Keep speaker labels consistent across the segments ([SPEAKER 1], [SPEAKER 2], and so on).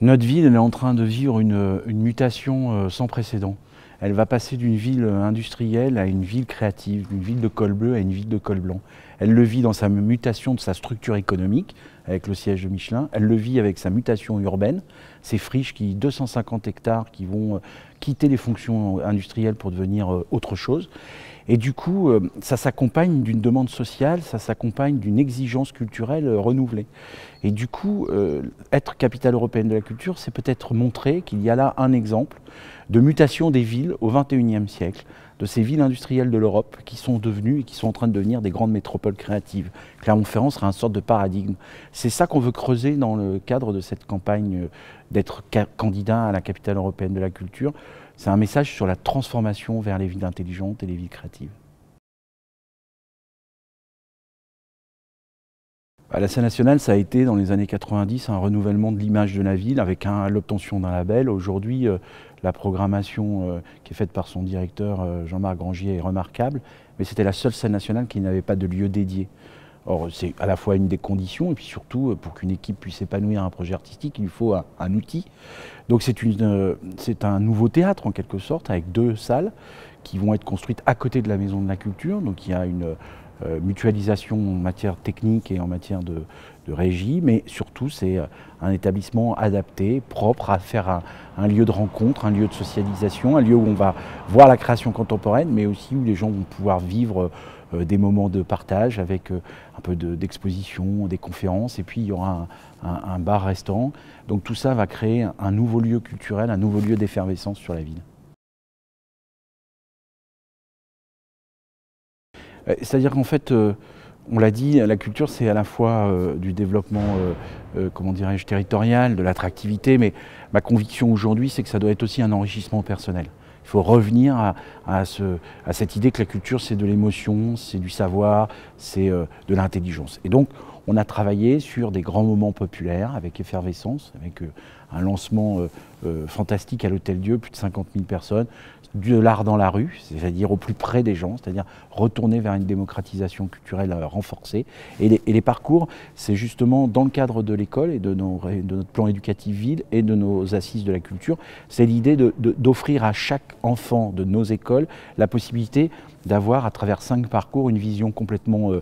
[SPEAKER 1] Notre ville elle est en train de vivre une mutation sans précédent. Elle va passer d'une ville industrielle à une ville créative, d'une ville de col bleu à une ville de col blanc. Elle le vit dans sa mutation de sa structure économique, avec le siège de Michelin. Elle le vit avec sa mutation urbaine, ces friches 250 hectares qui vont quitter les fonctions industrielles pour devenir autre chose. Et du coup, ça s'accompagne d'une demande sociale, ça s'accompagne d'une exigence culturelle renouvelée. Et du coup, être capitale européenne de la culture, c'est peut-être montrer qu'il y a là un exemple de mutation des villes au XXIe siècle, de ces villes industrielles de l'Europe qui sont devenues et qui sont en train de devenir des grandes métropoles créatives. Clermont-Ferrand sera une sorte de paradigme. C'est ça qu'on veut creuser dans le cadre de cette campagne d'être candidat à la capitale européenne de la culture. C'est un message sur la transformation vers les villes intelligentes et les villes créatives. À la scène nationale, ça a été dans les années 90 un renouvellement de l'image de la ville avec l'obtention d'un label. Aujourd'hui, la programmation qui est faite par son directeur Jean-Marc Grangier est remarquable, mais c'était la seule scène nationale qui n'avait pas de lieu dédié. Or, c'est à la fois une des conditions, et puis surtout, pour qu'une équipe puisse épanouir un projet artistique, il lui faut un outil. Donc c'est un nouveau théâtre, en quelque sorte, avec 2 salles qui vont être construites à côté de la Maison de la Culture. Donc il y a une mutualisation en matière technique et en matière de régie, mais surtout c'est un établissement adapté, propre à faire un lieu de rencontre, un lieu de socialisation, un lieu où on va voir la création contemporaine, mais aussi où les gens vont pouvoir vivre des moments de partage avec un peu d'exposition, des conférences, et puis il y aura un bar-restaurant. Donc tout ça va créer un nouveau lieu culturel, un nouveau lieu d'effervescence sur la ville. C'est-à-dire qu'en fait, on l'a dit, la culture c'est à la fois du développement, comment dirais-je, territorial, de l'attractivité, mais ma conviction aujourd'hui c'est que ça doit être aussi un enrichissement personnel. Il faut revenir à cette idée que la culture c'est de l'émotion, c'est du savoir, c'est de l'intelligence. Et donc on a travaillé sur des grands moments populaires avec effervescence, avec un lancement fantastique à l'Hôtel-Dieu, plus de 50 000 personnes, de l'art dans la rue, c'est-à-dire au plus près des gens, c'est-à-dire retourner vers une démocratisation culturelle renforcée. Et les parcours, c'est justement dans le cadre de l'école et de notre plan éducatif ville et de nos assises de la culture, c'est l'idée d'offrir à chaque enfant de nos écoles la possibilité d'avoir à travers 5 parcours une vision complètement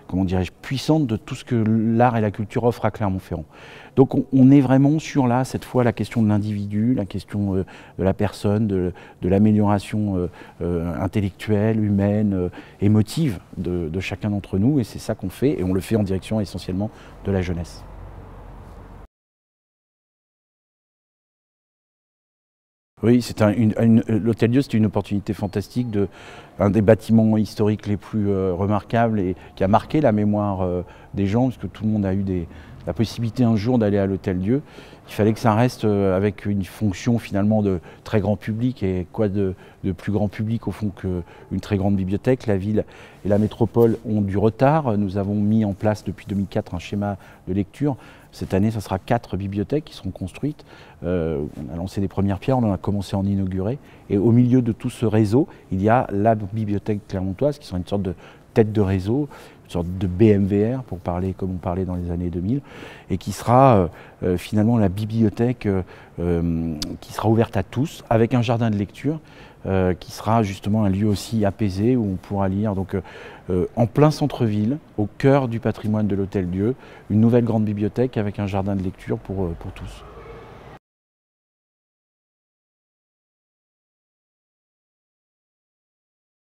[SPEAKER 1] comment dirais-je, puissante de tout ce que l'art et la culture offrent à Clermont-Ferrand. Donc on est vraiment sur là, cette fois, la question de l'individu, la question de la personne, de l'amélioration intellectuelle, humaine, émotive de chacun d'entre nous, et c'est ça qu'on fait, et on le fait en direction essentiellement de la jeunesse. Oui, l'Hôtel-Dieu, c'était une opportunité fantastique, un des bâtiments historiques les plus remarquables et qui a marqué la mémoire des gens, parce que tout le monde a eu la possibilité un jour d'aller à l'Hôtel-Dieu. Il fallait que ça reste avec une fonction finalement de très grand public, et quoi de plus grand public au fond qu'une très grande bibliothèque. La ville et la métropole ont du retard. Nous avons mis en place depuis 2004 un schéma de lecture. Cette année, ça sera 4 bibliothèques qui seront construites. On a lancé des premières pierres, on a commencé à en inaugurer. Et au milieu de tout ce réseau, il y a la bibliothèque clermontoise qui sera une sorte de tête de réseau, une sorte de BMVR pour parler comme on parlait dans les années 2000, et qui sera finalement la bibliothèque qui sera ouverte à tous, avec un jardin de lecture qui sera justement un lieu aussi apaisé où on pourra lire. Donc en plein centre-ville, au cœur du patrimoine de l'Hôtel-Dieu, une nouvelle grande bibliothèque avec un jardin de lecture pour tous.